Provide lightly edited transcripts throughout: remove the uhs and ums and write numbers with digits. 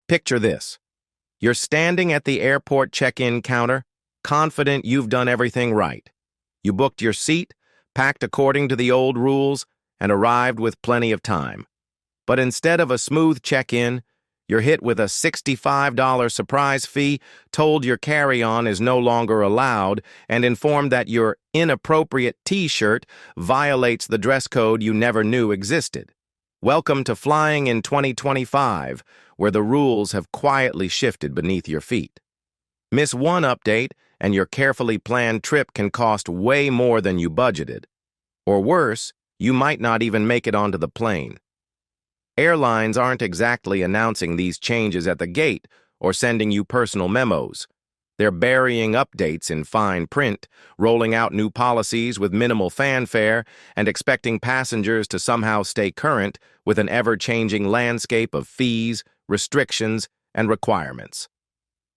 Picture this. You're standing at the airport check-in counter, confident you've done everything right. You booked your seat, packed according to the old rules, and arrived with plenty of time. But instead of a smooth check-in, you're hit with a $65 surprise fee, told your carry-on is no longer allowed, and informed that your inappropriate T-shirt violates the dress code you never knew existed. Welcome to flying in 2025, where the rules have quietly shifted beneath your feet. Miss one update, and your carefully planned trip can cost way more than you budgeted. Or worse, you might not even make it onto the plane. Airlines aren't exactly announcing these changes at the gate or sending you personal memos. They're burying updates in fine print, rolling out new policies with minimal fanfare, and expecting passengers to somehow stay current with an ever-changing landscape of fees, restrictions, and requirements.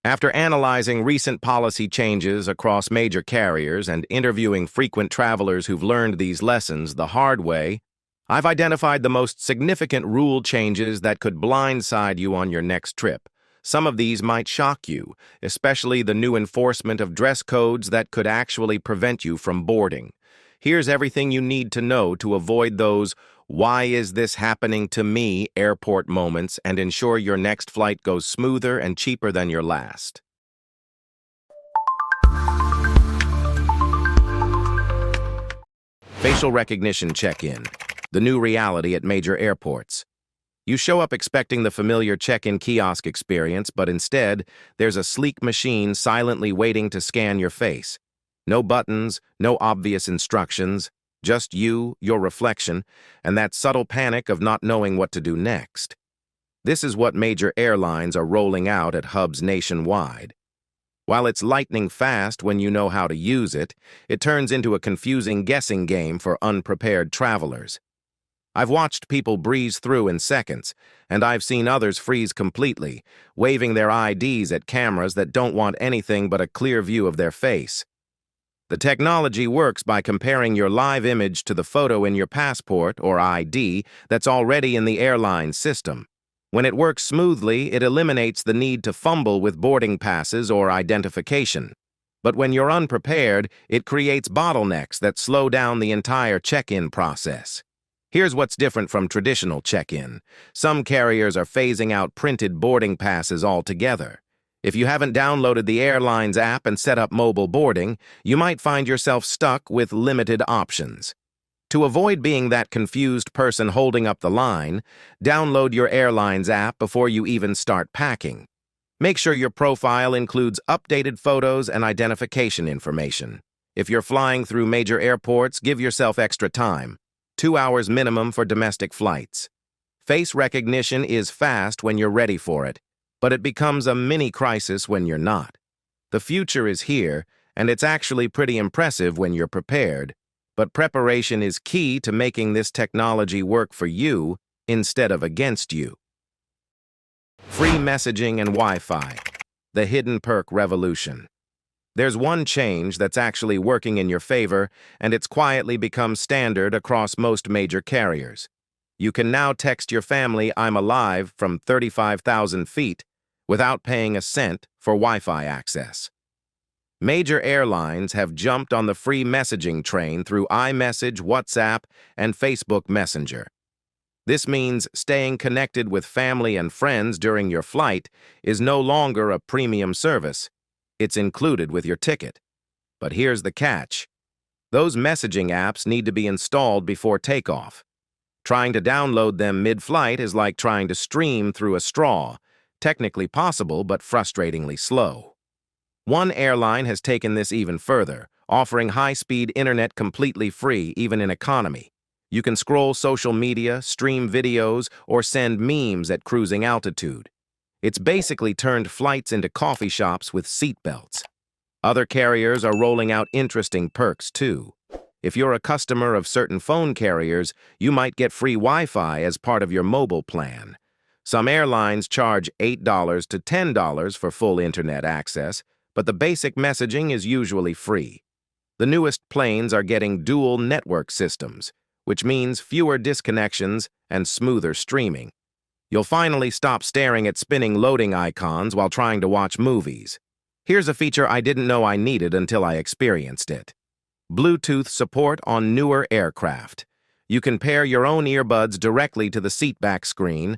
After analyzing recent policy changes across major carriers and interviewing frequent travelers who've learned these lessons the hard way, I've identified the most significant rule changes that could blindside you on your next trip. Some of these might shock you, especially the new enforcement of dress codes that could actually prevent you from boarding. Here's everything you need to know to avoid those "why is this happening to me" airport moments and ensure your next flight goes smoother and cheaper than your last. Facial recognition check-in. The new reality at major airports. You show up expecting the familiar check-in kiosk experience, but instead, there's a sleek machine silently waiting to scan your face. No buttons, no obvious instructions, just you, your reflection, and that subtle panic of not knowing what to do next. This is what major airlines are rolling out at hubs nationwide. While it's lightning fast when you know how to use it, it turns into a confusing guessing game for unprepared travelers. I've watched people breeze through in seconds, and I've seen others freeze completely, waving their IDs at cameras that don't want anything but a clear view of their face. The technology works by comparing your live image to the photo in your passport or ID that's already in the airline system. When it works smoothly, it eliminates the need to fumble with boarding passes or identification. But when you're unprepared, it creates bottlenecks that slow down the entire check-in process. Here's what's different from traditional check-in. Some carriers are phasing out printed boarding passes altogether. If you haven't downloaded the Airlines app and set up mobile boarding, you might find yourself stuck with limited options. To avoid being that confused person holding up the line, download your Airlines app before you even start packing. Make sure your profile includes updated photos and identification information. If you're flying through major airports, give yourself extra time. 2 hours minimum for domestic flights. Face recognition is fast when you're ready for it, but it becomes a mini crisis when you're not. The future is here, and it's actually pretty impressive when you're prepared, but preparation is key to making this technology work for you instead of against you. Free messaging and Wi-Fi. The hidden perk revolution. There's one change that's actually working in your favor, and it's quietly become standard across most major carriers. You can now text your family "I'm alive" from 35,000 feet without paying a cent for Wi-Fi access. Major airlines have jumped on the free messaging train through iMessage, WhatsApp, and Facebook Messenger. This means staying connected with family and friends during your flight is no longer a premium service. It's included with your ticket. But here's the catch. Those messaging apps need to be installed before takeoff. Trying to download them mid-flight is like trying to stream through a straw. Technically possible, but frustratingly slow. One airline has taken this even further, offering high-speed internet completely free, even in economy. You can scroll social media, stream videos, or send memes at cruising altitude. It's basically turned flights into coffee shops with seatbelts. Other carriers are rolling out interesting perks, too. If you're a customer of certain phone carriers, you might get free Wi-Fi as part of your mobile plan. Some airlines charge $8 to $10 for full internet access, but the basic messaging is usually free. The newest planes are getting dual network systems, which means fewer disconnections and smoother streaming. You'll finally stop staring at spinning loading icons while trying to watch movies. Here's a feature I didn't know I needed until I experienced it. Bluetooth support on newer aircraft. You can pair your own earbuds directly to the seatback screen,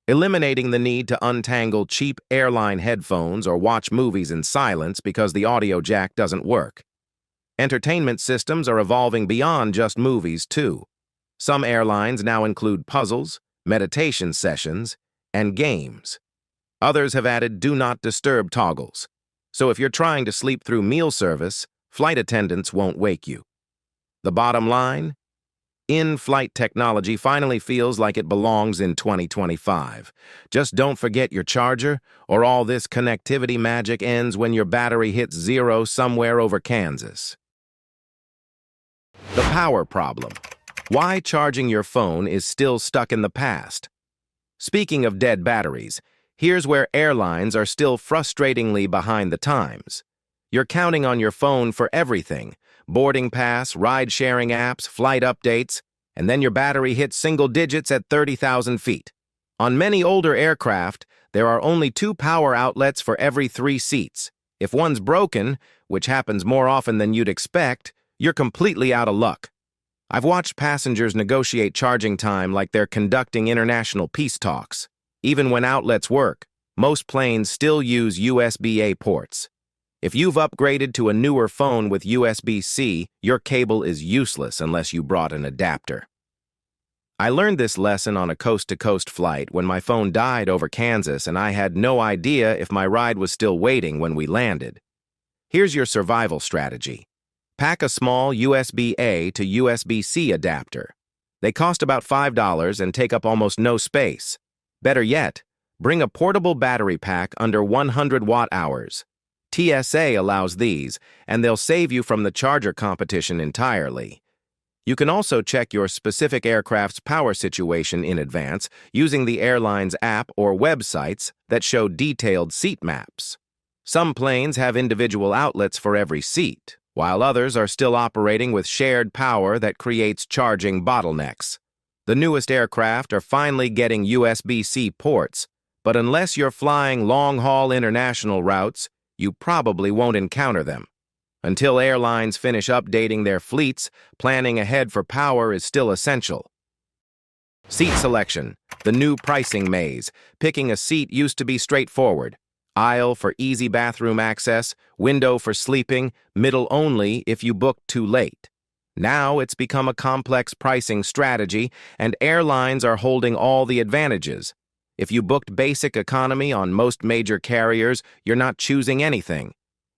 eliminating the need to untangle cheap airline headphones or watch movies in silence because the audio jack doesn't work. Entertainment systems are evolving beyond just movies, too. Some airlines now include puzzles, meditation sessions, and games. Others have added Do Not Disturb toggles, so if you're trying to sleep through meal service, flight attendants won't wake you. The bottom line? In-flight technology finally feels like it belongs in 2025. Just don't forget your charger, or all this connectivity magic ends when your battery hits zero somewhere over Kansas. The power problem. Why charging your phone is still stuck in the past. Speaking of dead batteries, here's where airlines are still frustratingly behind the times. You're counting on your phone for everything: boarding pass, ride-sharing apps, flight updates, and then your battery hits single digits at 30,000 feet. On many older aircraft, there are only 2 power outlets for every 3 seats. If one's broken, which happens more often than you'd expect, you're completely out of luck. I've watched passengers negotiate charging time like they're conducting international peace talks. Even when outlets work, most planes still use USB-A ports. If you've upgraded to a newer phone with USB-C, your cable is useless unless you brought an adapter. I learned this lesson on a coast-to-coast flight when my phone died over Kansas and I had no idea if my ride was still waiting when we landed. Here's your survival strategy. Pack a small USB-A to USB-C adapter. They cost about $5 and take up almost no space. Better yet, bring a portable battery pack under 100 watt-hours. TSA allows these, and they'll save you from the charger competition entirely. You can also check your specific aircraft's power situation in advance using the Airlines app or websites that show detailed seat maps. Some planes have individual outlets for every seat, while others are still operating with shared power that creates charging bottlenecks. The newest aircraft are finally getting USB-C ports, but unless you're flying long-haul international routes, you probably won't encounter them. Until airlines finish updating their fleets, planning ahead for power is still essential. Seat selection, the new pricing maze. Picking a seat used to be straightforward. Aisle for easy bathroom access, window for sleeping, middle only if you booked too late. Now it's become a complex pricing strategy, and airlines are holding all the advantages. If you booked basic economy on most major carriers, you're not choosing anything.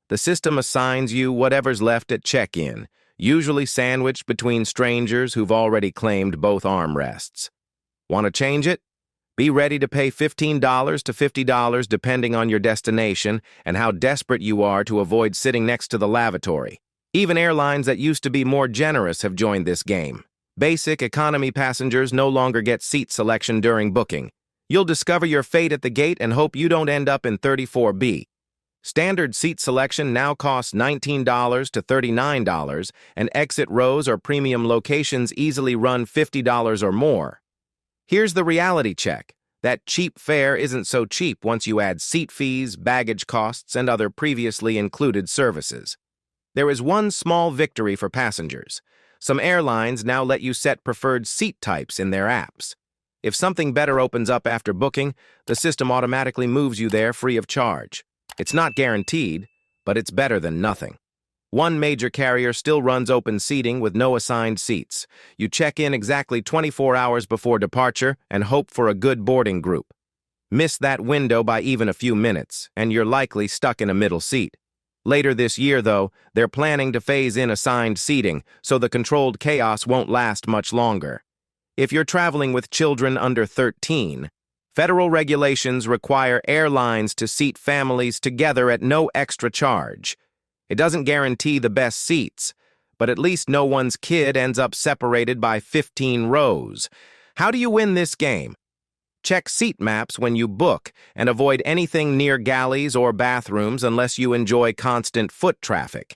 The system assigns you whatever's left at check-in, usually sandwiched between strangers who've already claimed both armrests. Want to change it? Be ready to pay $15 to $50 depending on your destination and how desperate you are to avoid sitting next to the lavatory. Even airlines that used to be more generous have joined this game. Basic economy passengers no longer get seat selection during booking. You'll discover your fate at the gate and hope you don't end up in 34B. Standard seat selection now costs $19 to $39, and exit rows or premium locations easily run $50 or more. Here's the reality check. That cheap fare isn't so cheap once you add seat fees, baggage costs, and other previously included services. There is one small victory for passengers. Some airlines now let you set preferred seat types in their apps. If something better opens up after booking, the system automatically moves you there free of charge. It's not guaranteed, but it's better than nothing. One major carrier still runs open seating with no assigned seats. You check in exactly 24 hours before departure and hope for a good boarding group. Miss that window by even a few minutes, and you're likely stuck in a middle seat. Later this year, though, they're planning to phase in assigned seating, so the controlled chaos won't last much longer. If you're traveling with children under 13, federal regulations require airlines to seat families together at no extra charge. It doesn't guarantee the best seats, but at least no one's kid ends up separated by 15 rows. How do you win this game? Check seat maps when you book and avoid anything near galleys or bathrooms unless you enjoy constant foot traffic.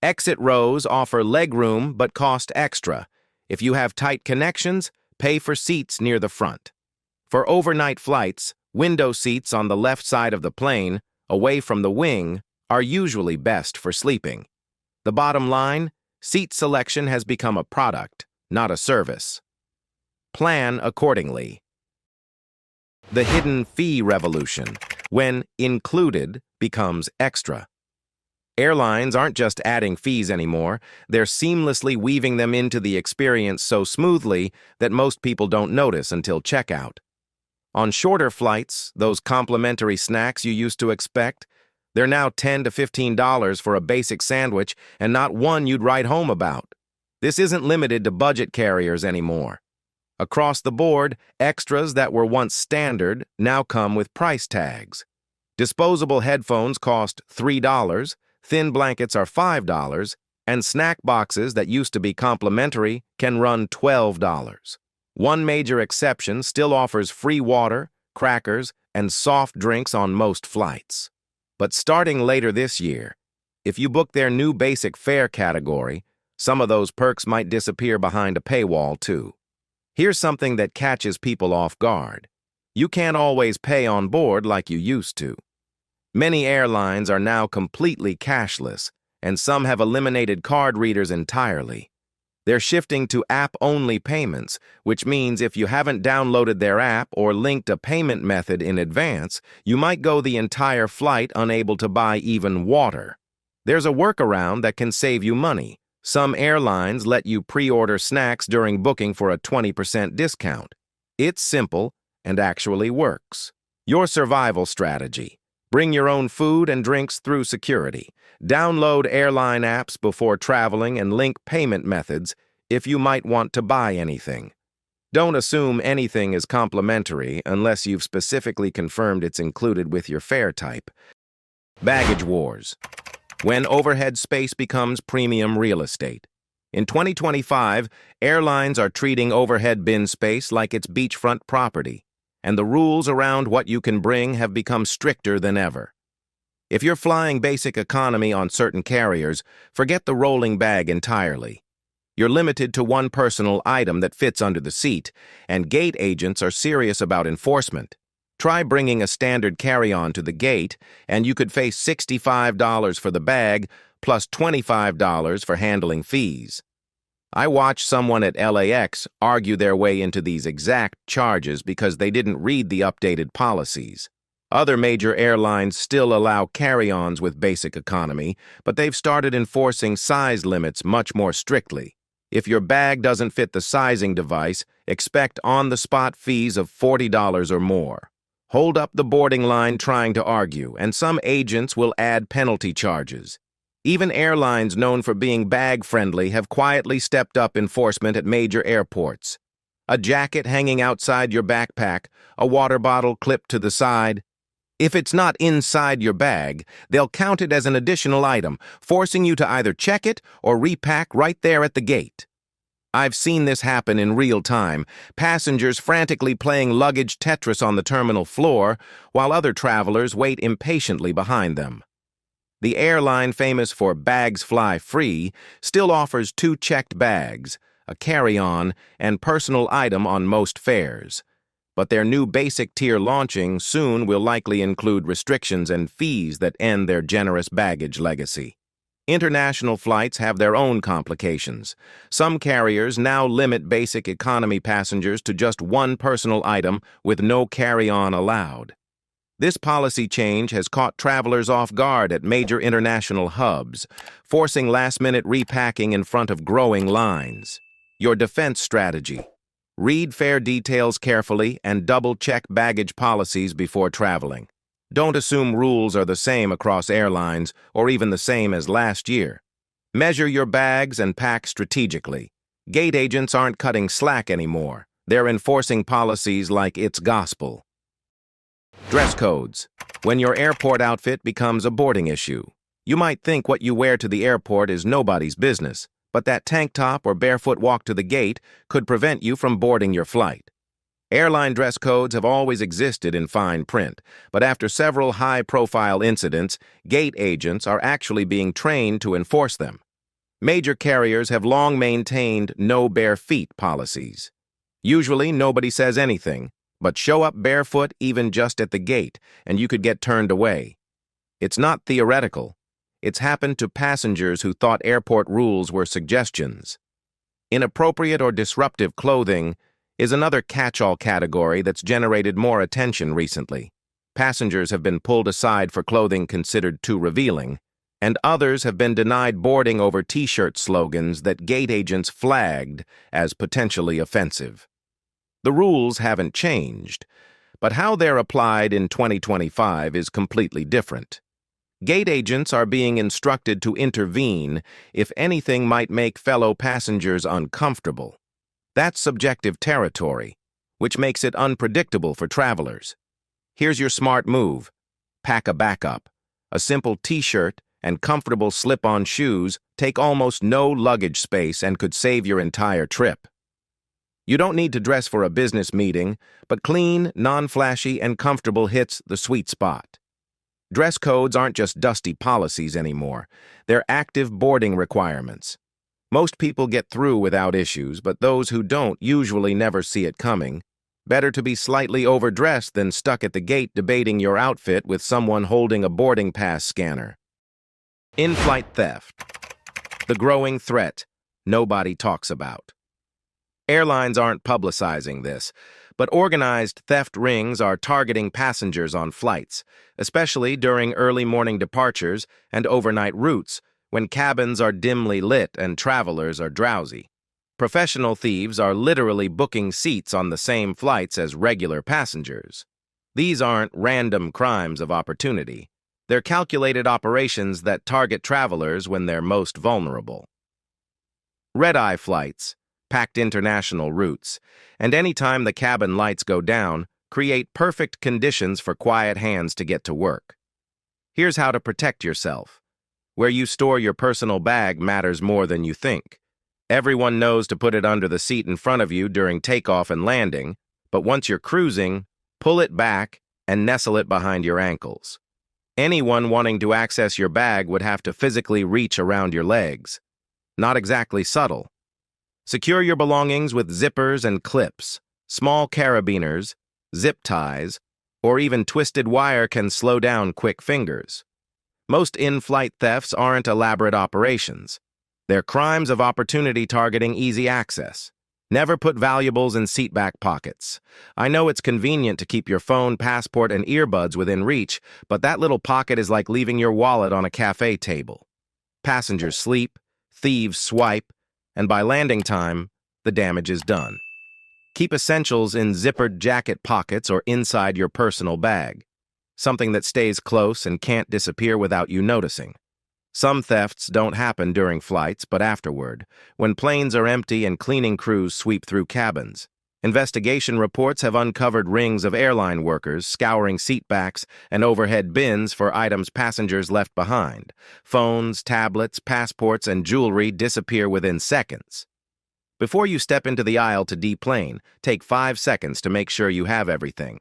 Exit rows offer legroom but cost extra. If you have tight connections, pay for seats near the front. For overnight flights, window seats on the left side of the plane, away from the wing, are usually best for sleeping. The bottom line, seat selection has become a product, not a service. Plan accordingly. The hidden fee revolution, when included, becomes extra. Airlines aren't just adding fees anymore, they're seamlessly weaving them into the experience so smoothly that most people don't notice until checkout. On shorter flights, those complimentary snacks you used to expect, they're now $10 to $15 for a basic sandwich and not one you'd write home about. This isn't limited to budget carriers anymore. Across the board, extras that were once standard now come with price tags. Disposable headphones cost $3, thin blankets are $5, and snack boxes that used to be complimentary can run $12. One major exception still offers free water, crackers, and soft drinks on most flights. But starting later this year, if you book their new basic fare category, some of those perks might disappear behind a paywall too. Here's something that catches people off guard. You can't always pay on board like you used to. Many airlines are now completely cashless, and some have eliminated card readers entirely. They're shifting to app-only payments, which means if you haven't downloaded their app or linked a payment method in advance, you might go the entire flight unable to buy even water. There's a workaround that can save you money. Some airlines let you pre-order snacks during booking for a 20% discount. It's simple and actually works. Your survival strategy. Bring your own food and drinks through security. Download airline apps before traveling and link payment methods if you might want to buy anything. Don't assume anything is complimentary unless you've specifically confirmed it's included with your fare type. Baggage wars. When overhead space becomes premium real estate. In 2025, airlines are treating overhead bin space like it's beachfront property, and the rules around what you can bring have become stricter than ever. If you're flying basic economy on certain carriers, forget the rolling bag entirely. You're limited to one personal item that fits under the seat, and gate agents are serious about enforcement. Try bringing a standard carry-on to the gate, and you could face $65 for the bag, plus $25 for handling fees. I watched someone at LAX argue their way into these exact charges because they didn't read the updated policies. Other major airlines still allow carry-ons with basic economy, but they've started enforcing size limits much more strictly. If your bag doesn't fit the sizing device, expect on-the-spot fees of $40 or more. Hold up the boarding line trying to argue, and some agents will add penalty charges. Even airlines known for being bag-friendly have quietly stepped up enforcement at major airports. A jacket hanging outside your backpack, a water bottle clipped to the side. If it's not inside your bag, they'll count it as an additional item, forcing you to either check it or repack right there at the gate. I've seen this happen in real time, passengers frantically playing luggage Tetris on the terminal floor, while other travelers wait impatiently behind them. The airline famous for bags fly free still offers 2 checked bags, a carry-on, and personal item on most fares. But their new basic tier launching soon will likely include restrictions and fees that end their generous baggage legacy. International flights have their own complications. Some carriers now limit basic economy passengers to just one personal item with no carry-on allowed. This policy change has caught travelers off guard at major international hubs, forcing last-minute repacking in front of growing lines. Your defense strategy. Read fare details carefully and double-check baggage policies before traveling. Don't assume rules are the same across airlines or even the same as last year. Measure your bags and pack strategically. Gate agents aren't cutting slack anymore. They're enforcing policies like it's gospel. Dress codes. When your airport outfit becomes a boarding issue. You might think what you wear to the airport is nobody's business, but that tank top or barefoot walk to the gate could prevent you from boarding your flight. Airline dress codes have always existed in fine print, but after several high-profile incidents, gate agents are actually being trained to enforce them. Major carriers have long maintained no bare feet policies. Usually, nobody says anything, But show up barefoot even just at the gate, and you could get turned away. It's not theoretical. It's happened to passengers who thought airport rules were suggestions. Inappropriate or disruptive clothing is another catch-all category that's generated more attention recently. Passengers have been pulled aside for clothing considered too revealing, and others have been denied boarding over T-shirt slogans that gate agents flagged as potentially offensive. The rules haven't changed, but how they're applied in 2025 is completely different. Gate agents are being instructed to intervene if anything might make fellow passengers uncomfortable. That's subjective territory, which makes it unpredictable for travelers. Here's your smart move. Pack a backup. A simple T-shirt and comfortable slip-on shoes take almost no luggage space and could save your entire trip. You don't need to dress for a business meeting, but clean, non-flashy, and comfortable hits the sweet spot. Dress codes aren't just dusty policies anymore. They're active boarding requirements. Most people get through without issues, but those who don't usually never see it coming. Better to be slightly overdressed than stuck at the gate debating your outfit with someone holding a boarding pass scanner. In-flight theft. The growing threat nobody talks about. Airlines aren't publicizing this, but organized theft rings are targeting passengers on flights, especially during early morning departures and overnight routes when cabins are dimly lit and travelers are drowsy. Professional thieves are literally booking seats on the same flights as regular passengers. These aren't random crimes of opportunity. They're calculated operations that target travelers when they're most vulnerable. Red-eye flights, packed international routes, and any time the cabin lights go down, create perfect conditions for quiet hands to get to work. Here's how to protect yourself. Where you store your personal bag matters more than you think. Everyone knows to put it under the seat in front of you during takeoff and landing, but once you're cruising, pull it back and nestle it behind your ankles. Anyone wanting to access your bag would have to physically reach around your legs. Not exactly subtle. Secure your belongings with zippers and clips. Small carabiners, zip ties, or even twisted wire can slow down quick fingers. Most in-flight thefts aren't elaborate operations. They're crimes of opportunity targeting easy access. Never put valuables in seatback pockets. I know it's convenient to keep your phone, passport, and earbuds within reach, but that little pocket is like leaving your wallet on a cafe table. Passengers sleep, thieves swipe, and by landing time, the damage is done. Keep essentials in zippered jacket pockets or inside your personal bag, something that stays close and can't disappear without you noticing. Some thefts don't happen during flights, but afterward, when planes are empty and cleaning crews sweep through cabins. Investigation reports have uncovered rings of airline workers scouring seatbacks and overhead bins for items passengers left behind. Phones, tablets, passports, and jewelry disappear within seconds. Before you step into the aisle to deplane, take 5 seconds to make sure you have everything.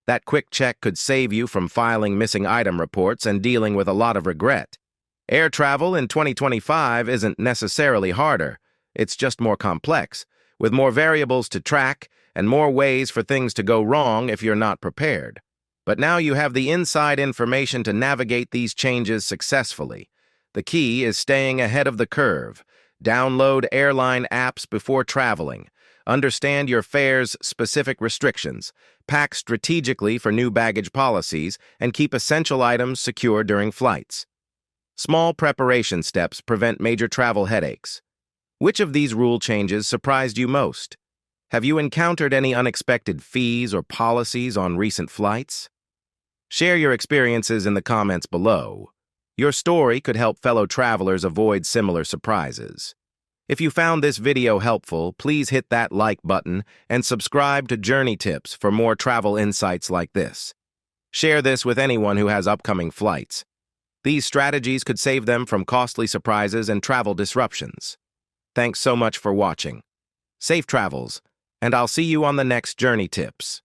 That quick check could save you from filing missing item reports and dealing with a lot of regret. Air travel in 2025 isn't necessarily harder, it's just more complex, with more variables to track and more ways for things to go wrong if you're not prepared. But now you have the inside information to navigate these changes successfully. The key is staying ahead of the curve. Download airline apps before traveling. Understand your fare's specific restrictions. Pack strategically for new baggage policies and keep essential items secure during flights. Small preparation steps prevent major travel headaches. Which of these rule changes surprised you most? Have you encountered any unexpected fees or policies on recent flights? Share your experiences in the comments below. Your story could help fellow travelers avoid similar surprises. If you found this video helpful, please hit that like button and subscribe to Journey Tips for more travel insights like this. Share this with anyone who has upcoming flights. These strategies could save them from costly surprises and travel disruptions. Thanks so much for watching. Safe travels, and I'll see you on the next Journey Tips.